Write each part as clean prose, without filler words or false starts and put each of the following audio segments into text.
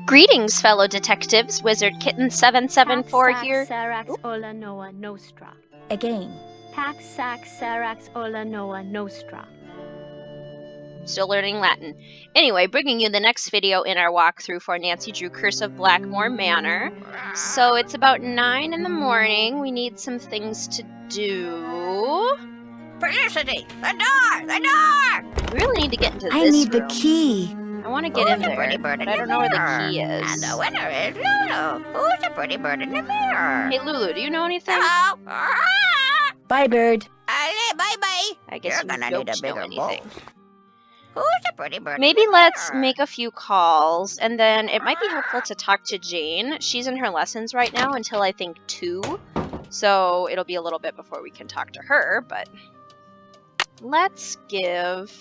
Greetings, fellow detectives. Wizard Kitten 774 here. Sarax Ola Noa Nostra. Again. Pax Sax Sarax Ola Noa Nostra. Still learning Latin. Anyway, bringing you the next video in our walkthrough for Nancy Drew Curse of Blackmoor Manor. So it's about 9 in the morning. We need some things to do. Felicity! The door! The door! We really need to get into this I need room. the key. I want to get in there, but I don't know where the key is. And the winner is Lulu. Who's the pretty bird in the mirror? Hey, Lulu, do you know anything? Hello? Bye, bird. Bye-bye. I guess You're you gonna don't need a know bigger anything. boat. Who's the pretty bird Maybe in the let's mirror? make a few calls, and then it might be helpful to talk to Jane. She's in her lessons right now until I think 2, so it'll be a little bit before we can talk to her, but let's give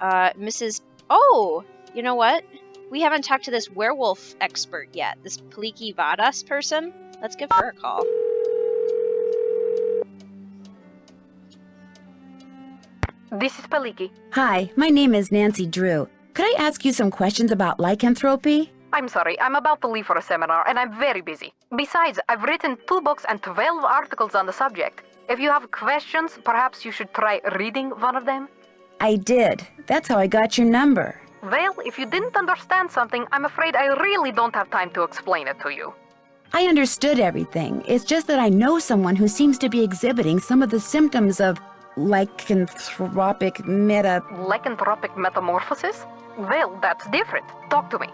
Mrs. Oh, you know what? We haven't talked to this werewolf expert yet, this Paliki Vadas person. Let's give her a call. This is Paliki. Hi, my name is Nancy Drew. Could I ask you some questions about lycanthropy? I'm sorry, I'm about to leave for a seminar and I'm very busy. Besides, I've written 2 books and 12 articles on the subject. If you have questions, perhaps you should try reading one of them. I did. That's how I got your number. Well, if you didn't understand something, I'm afraid I really don't have time to explain it to you. I understood everything. It's just that I know someone who seems to be exhibiting some of the symptoms of lycanthropic Lycanthropic metamorphosis? Well, that's different. Talk to me.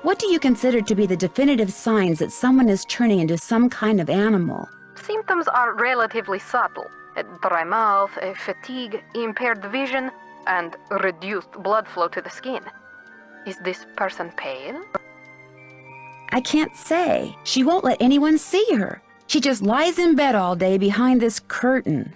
What do you consider to be the definitive signs that someone is turning into some kind of animal? Symptoms are relatively subtle. Dry mouth, fatigue, impaired vision, and reduced blood flow to the skin. Is this person pale? I can't say. She won't let anyone see her. She just lies in bed all day behind this curtain.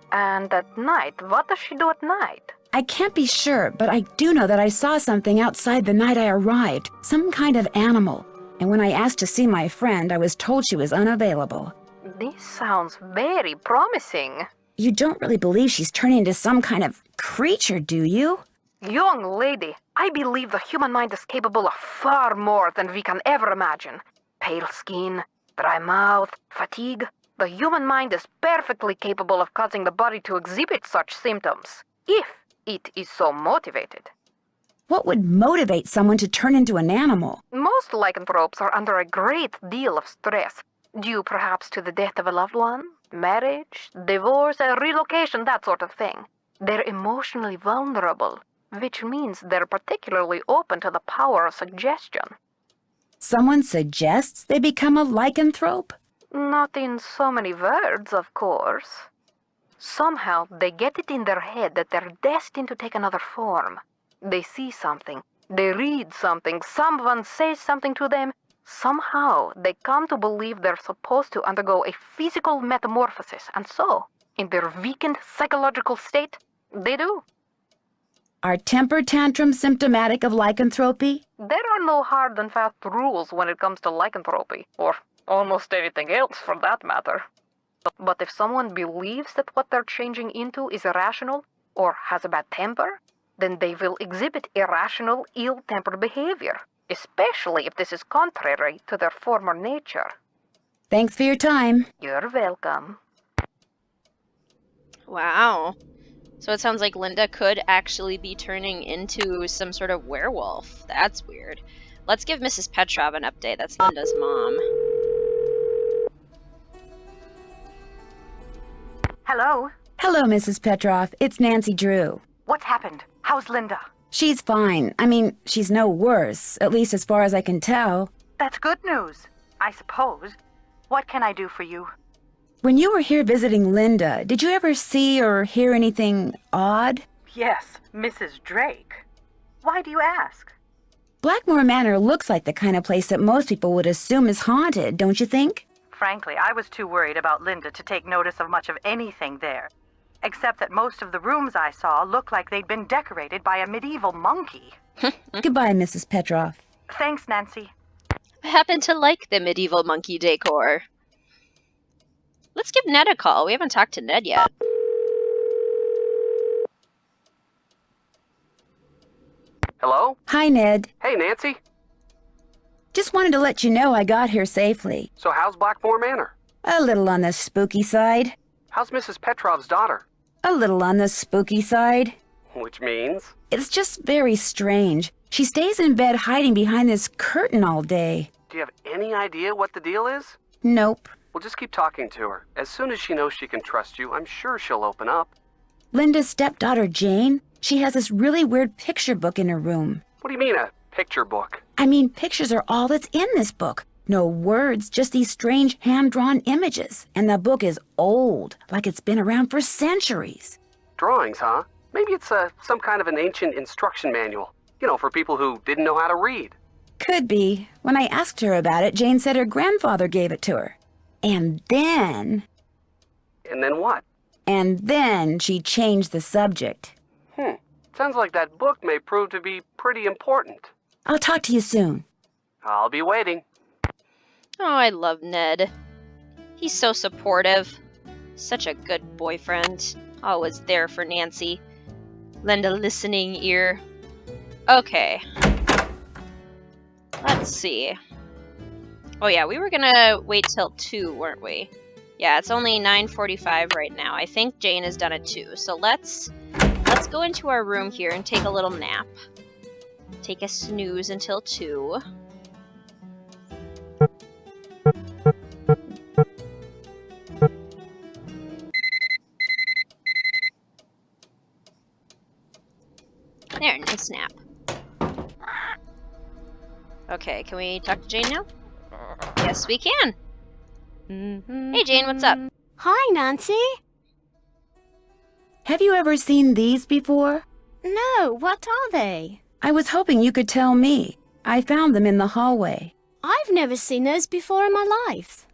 And at night, what does she do at night? I can't be sure, but I do know that I saw something outside the night I arrived. Some kind of animal. And when I asked to see my friend, I was told she was unavailable. This sounds very promising. You don't really believe she's turning into some kind of creature, do you? Young lady, I believe the human mind is capable of far more than we can ever imagine. Pale skin, dry mouth, fatigue. The human mind is perfectly capable of causing the body to exhibit such symptoms, if it is so motivated. What would motivate someone to turn into an animal? Most lycanthropes are under a great deal of stress, due perhaps to the death of a loved one, marriage, divorce, a relocation, that sort of thing. They're emotionally vulnerable, which means they're particularly open to the power of suggestion. Someone suggests they become a lycanthrope? Not in so many words, of course. Somehow they get it in their head that they're destined to take another form. They see something, they read something, someone says something to them. Somehow they come to believe they're supposed to undergo a physical metamorphosis, and so, in their weakened psychological state, they do. Are temper tantrums symptomatic of lycanthropy? There are no hard and fast rules when it comes to lycanthropy, or almost anything else for that matter. But if someone believes that what they're changing into is irrational, or has a bad temper, then they will exhibit irrational, ill-tempered behavior, especially if this is contrary to their former nature. Thanks for your time. You're welcome. Wow. So it sounds like Linda could actually be turning into some sort of werewolf. That's weird. Let's give Mrs. Petrov an update. That's Linda's mom. Hello? Hello, Mrs. Petrov. It's Nancy Drew. What's happened? How's Linda? She's fine. I mean, she's no worse, at least as far as I can tell. That's good news, I suppose. What can I do for you? When you were here visiting Linda, did you ever see or hear anything odd? Yes, Mrs. Drake. Why do you ask? Blackmoor Manor looks like the kind of place that most people would assume is haunted, don't you think? Frankly, I was too worried about Linda to take notice of much of anything there. Except that most of the rooms I saw looked like they'd been decorated by a medieval monkey. Goodbye, Mrs. Petrov. Thanks, Nancy. I happen to like the medieval monkey decor. Let's give Ned a call. We haven't talked to Ned yet. Hello? Hi, Ned. Hey, Nancy. Just wanted to let you know I got here safely. So how's Blackmoor Manor? A little on the spooky side. How's Mrs. Petrov's daughter? A little on the spooky side. Which means? It's just very strange. She stays in bed hiding behind this curtain all day. Do you have any idea what the deal is? Nope. Well, just keep talking to her. As soon as she knows she can trust you, I'm sure she'll open up. Linda's stepdaughter, Jane, she has this really weird picture book in her room. What do you mean, a picture book? I mean, pictures are all that's in this book. No words, just these strange hand-drawn images. And the book is old, like it's been around for centuries. Drawings, huh? Maybe it's some kind of an ancient instruction manual. You know, for people who didn't know how to read. Could be. When I asked her about it, Jane said her grandfather gave it to her. And then What? And then she changed the subject. Sounds like that book may prove to be pretty important. I'll talk to you soon. I'll be waiting. Oh, I love Ned. He's so supportive. Such a good boyfriend. Always there for Nancy. Lend a listening ear. Okay. Let's see. Oh yeah, we were gonna wait till 2, weren't we? Yeah, it's only 9:45 right now. I think Jane has done it too. So let's go into our room here and take a little nap. Take a snooze until 2. There, nice nap. Okay, can we talk to Jane now? Yes, we can. Hey Jane, what's up? Hi, Nancy. Have you ever seen these before? No, what are they? I was hoping you could tell me. I found them in the hallway. I've never seen those before in my life.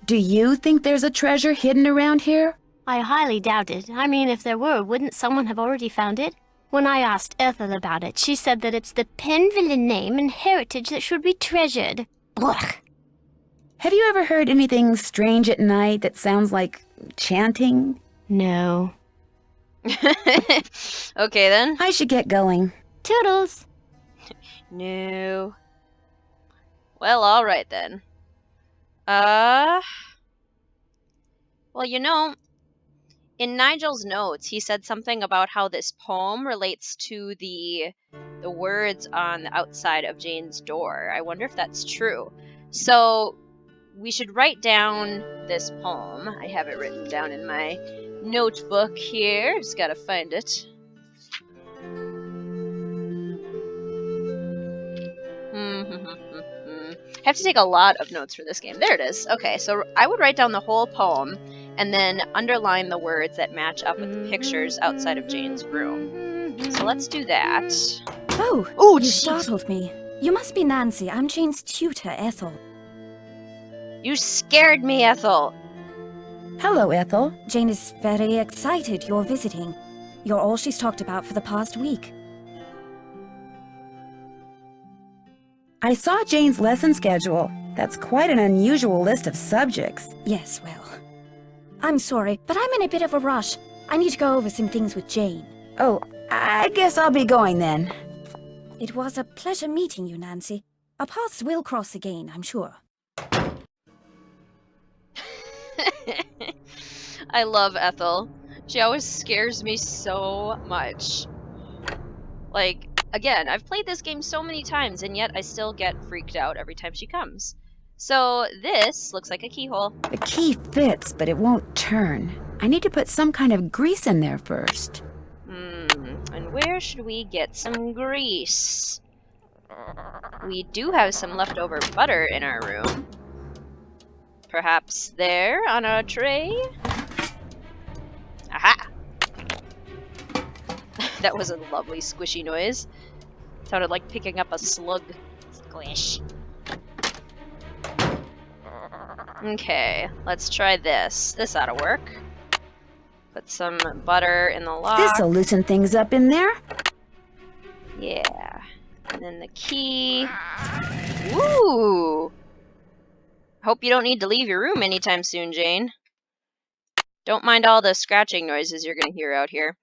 Do you think there's a treasure hidden around here? I highly doubt it. I mean, if there were, wouldn't someone have already found it? When I asked Ethel about it, she said that it's the Penville name and heritage that should be treasured. Blech. Have you ever heard anything strange at night that sounds like chanting? No. Okay then. I should get going. Toodles. No. Well, alright then. Well, you know, in Nigel's notes, he said something about how this poem relates to the words on the outside of Jane's door. I wonder if that's true. So, we should write down this poem. I have it written down in my notebook here. Just gotta find it. I have to take a lot of notes for this game. There it is. Okay, so I would write down the whole poem and then underline the words that match up with the pictures outside of Jane's room. So let's do that. Oh, Oh, you jeez. startled me. You must be Nancy. I'm Jane's tutor, Ethel. You scared me, Ethel. Hello, Ethel. Jane is very excited you're visiting. You're all she's talked about for the past week. I saw Jane's lesson schedule. That's quite an unusual list of subjects. Yes, well. I'm sorry, but I'm in a bit of a rush. I need to go over some things with Jane. Oh, I guess I'll be going then. It was a pleasure meeting you, Nancy. Our paths will cross again, I'm sure. I love Ethel. She always scares me so much. Like, again, I've played this game so many times, and yet I still get freaked out every time she comes. So this looks like a keyhole. The key fits, but it won't turn. I need to put some kind of grease in there first. And where should we get some grease? We do have some leftover butter in our room. Perhaps there on a tray? Aha! That was a lovely squishy noise. Sounded like picking up a slug. Squish. Okay, let's try this. This ought to work. Put some butter in the lock. This'll loosen things up in there. Yeah. And then the key. Ooh! Hope you don't need to leave your room anytime soon, Jane. Don't mind all the scratching noises you're gonna hear out here.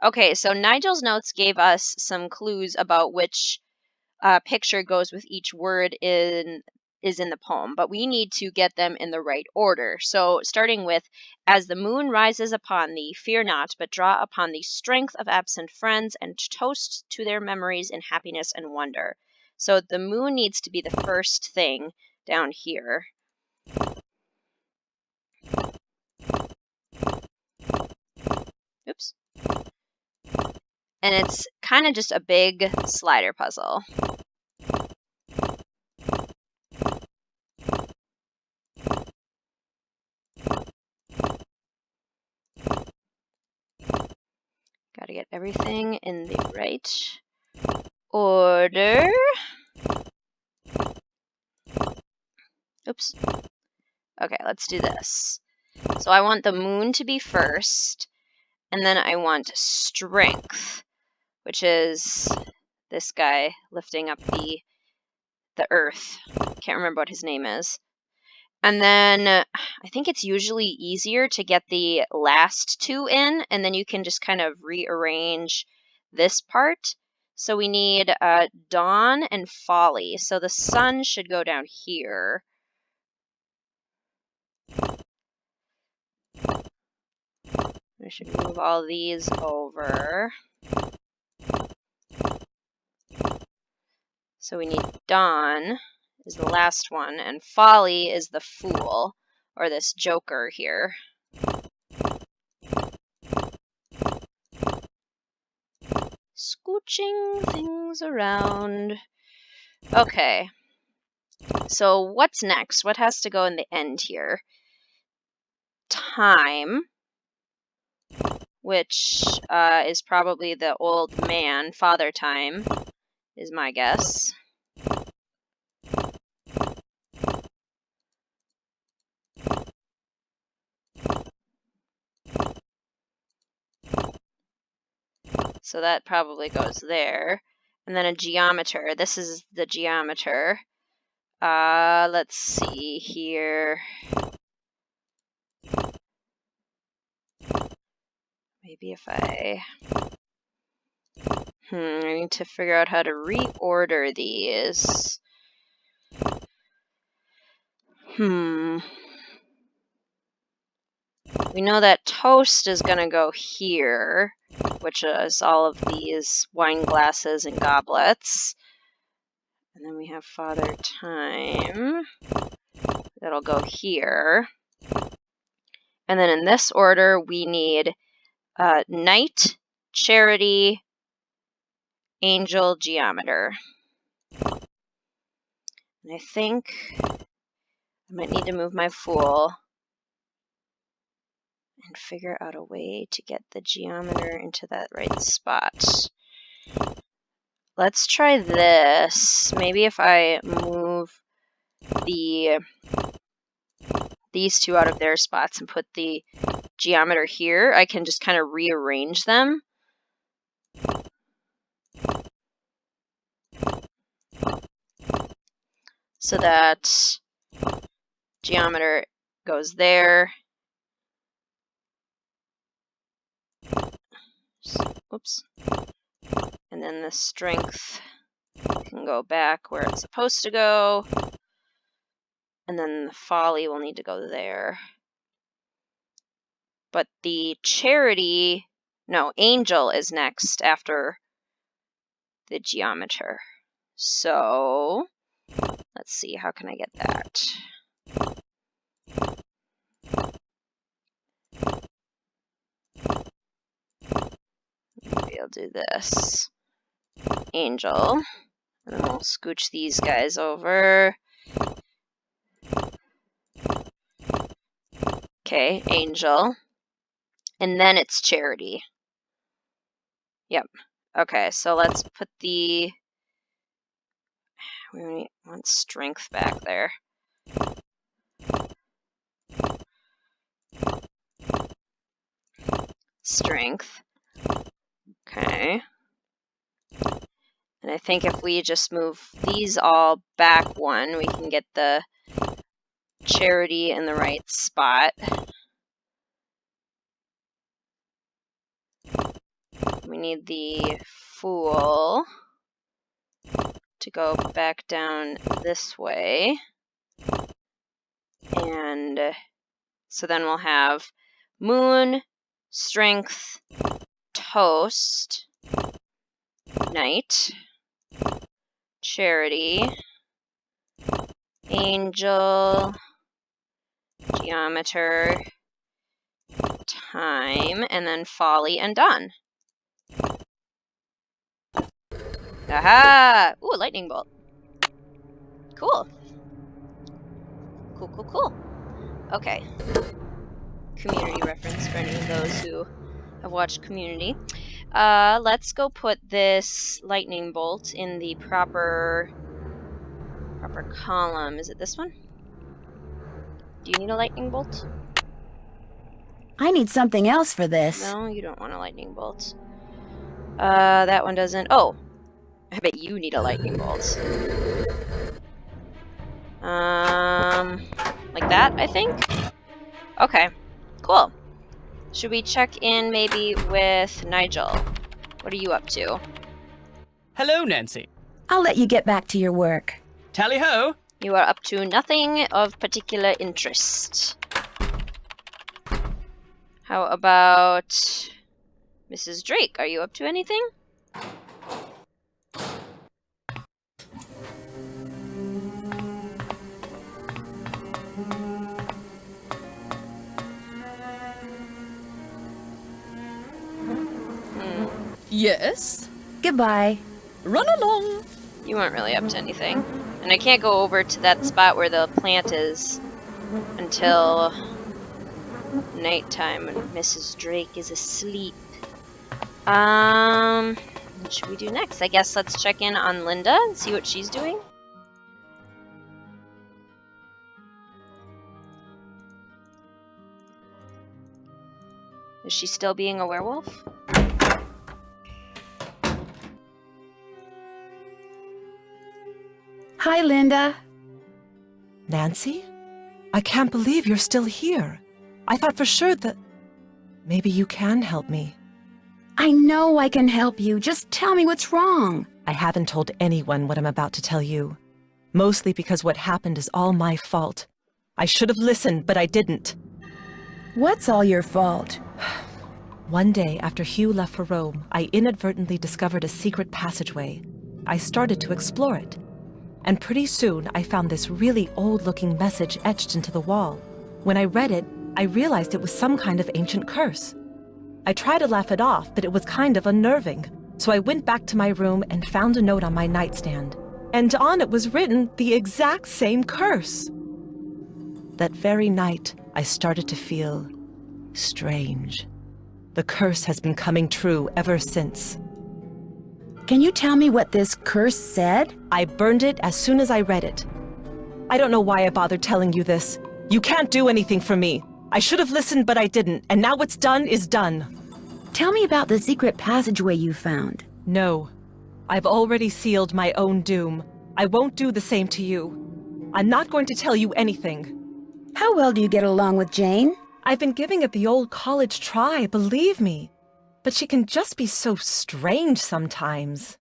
Okay, so Nigel's notes gave us some clues about which picture goes with each word is in the poem, but we need to get them in the right order. So starting with, as the moon rises upon thee, fear not, but draw upon the strength of absent friends and toast to their memories in happiness and wonder. So the moon needs to be the first thing down here. Oops. And it's kind of just a big slider puzzle. Got to get everything in the right order. Oops. Okay, let's do this. So I want the moon to be first, and then I want strength, which is this guy lifting up the earth. Can't remember what his name is. And then I think it's usually easier to get the last two in, and then you can just kind of rearrange this part. So we need dawn and folly. So the sun should go down here. I should move all these over. So we need dawn is the last one, and folly is the fool, or this joker here. Scooching things around. Okay. So what's next? What has to go in the end here? Time, which is probably the old man, Father Time, is my guess. So that probably goes there. And then a geometer. This is the geometer. Let's see here. Maybe if I need to figure out how to reorder these. We know that toast is going to go here, which is all of these wine glasses and goblets. And then we have Father Time. That'll go here. And then in this order, we need Knight, Charity, Angel, Geometer. And I think I might need to move my Fool and figure out a way to get the Geometer into that right spot. Let's try this. Maybe if I move these two out of their spots and put the Geometer here, I can just kind of rearrange them. So that Geometer goes there. Oops. And then the strength can go back where it's supposed to go. And then the folly will need to go there. But the charity, no, angel is next after the geometer. So let's see, how can I get that? Maybe I'll do this. Angel. And then we'll scooch these guys over. Okay, angel. And then it's charity. Yep. Okay, so let's put we want strength back there. Strength. Okay. And I think if we just move these all back one, we can get the charity in the right spot. we need the Fool to go back down this way. And so then we'll have Moon, Strength, Toast, Knight, Charity, Angel, Geometer, Time, and then Folly and done. Aha! Ooh, a lightning bolt. Cool. Cool. Okay. Community reference for any of those who have watched Community. Let's go put this lightning bolt in the proper column. Is it this one? Do you need a lightning bolt? I need something else for this. No, you don't want a lightning bolt. That one doesn't. Oh, I bet you need a lightning bolt. Like that, I think? Okay, cool. Should we check in maybe with Nigel? What are you up to? Hello, Nancy. I'll let you get back to your work. Tally-ho! You are up to nothing of particular interest. How about Mrs. Drake? Are you up to anything? Yes? Goodbye. Run along. You weren't really up to anything. And I can't go over to that spot where the plant is until nighttime when Mrs. Drake is asleep. What should we do next? I guess let's check in on Linda and see what she's doing. Is she still being a werewolf? Hi, Linda. Nancy? I can't believe you're still here. I thought for sure that... Maybe you can help me. I know I can help you. Just tell me what's wrong. I haven't told anyone what I'm about to tell you. Mostly because what happened is all my fault. I should have listened, but I didn't. What's all your fault? One day after Hugh left for Rome, I inadvertently discovered a secret passageway. I started to explore it. And pretty soon, I found this really old-looking message etched into the wall. When I read it, I realized it was some kind of ancient curse. I tried to laugh it off, but it was kind of unnerving. So I went back to my room and found a note on my nightstand. And on it was written the exact same curse. That very night, I started to feel strange. The curse has been coming true ever since. Can you tell me what this curse said? I burned it as soon as I read it. I don't know why I bothered telling you this. You can't do anything for me. I should have listened, but I didn't, and now what's done is done. Tell me about the secret passageway you found. No. I've already sealed my own doom. I won't do the same to you. I'm not going to tell you anything. How well do you get along with Jane? I've been giving it the old college try, believe me. But she can just be so strange sometimes.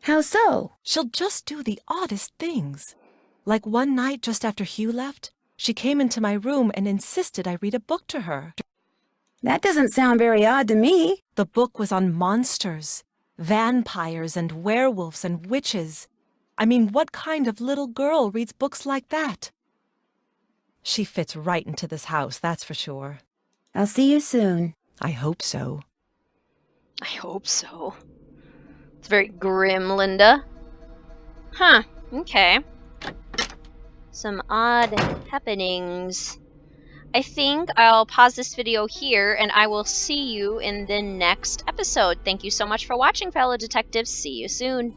How so? She'll just do the oddest things. Like one night just after Hugh left, she came into my room and insisted I read a book to her. That doesn't sound very odd to me. The book was on monsters, vampires and werewolves and witches. I mean, what kind of little girl reads books like that? She fits right into this house, that's for sure. I'll see you soon. I hope so. I hope so. It's very grim, Linda. Huh, okay. Some odd happenings. I think I'll pause this video here, and I will see you in the next episode. Thank you so much for watching, fellow detectives. See you soon.